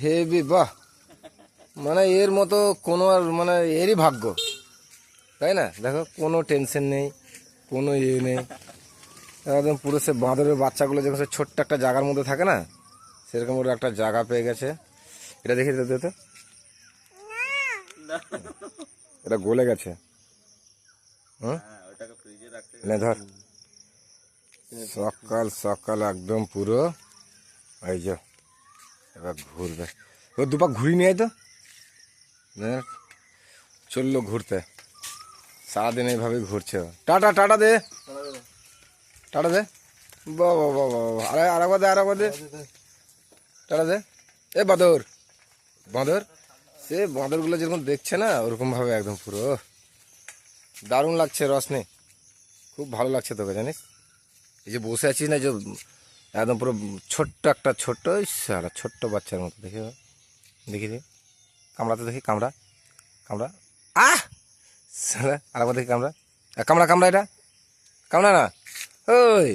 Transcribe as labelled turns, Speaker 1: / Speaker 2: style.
Speaker 1: Heavy, বাহ, মানে এর মতো কোনো আর মানে এরই ভাগ্য, তাই না? দেখো কোনো টেনশন নেই, কোনো ইয়ে নেই, একদম পুরো সে বাঁদরের বাচ্চাগুলো যেমন সে ছোট্ট একটা জায়গার মধ্যে থাকে না, সেরকম ওরা একটা জায়গা পেয়ে গেছে। এটা দেখি তো, এটা গলে গেছে। হুম, নে ধর, সকাল সকাল একদম পুরো, এই যে এবার ঘুরবে, ও দুপাক ঘুরি নিয়ে তো চললো ঘুরতে, সারাদিন এইভাবেই ঘুরছে। টাটা, টাটা দে, টাটা দে, বাবা বাবা, আরেকবার দে, আরেকবার দে, টাটা দে। এ বাঁদর, বাঁদর, সে বাঁদরগুলো যেরকম দেখছে না ওরকম ভাবে একদম পুরো দারুণ লাগছে। রসনে খুব ভালো লাগছে তোকে, জানিস? এই যে বসে আছিস না, যে একদম পুরো ছোট্ট একটা ছোট্ট সারা ছোট্ট বাচ্চার মতো, দেখি দেখি দে, কামড়াতে দেখি, কামড়া, কামড়া, আহ সারা আরেকবার দেখি, কামড়া, কামড়া, কামড়া, এটা কামড়া না, ওই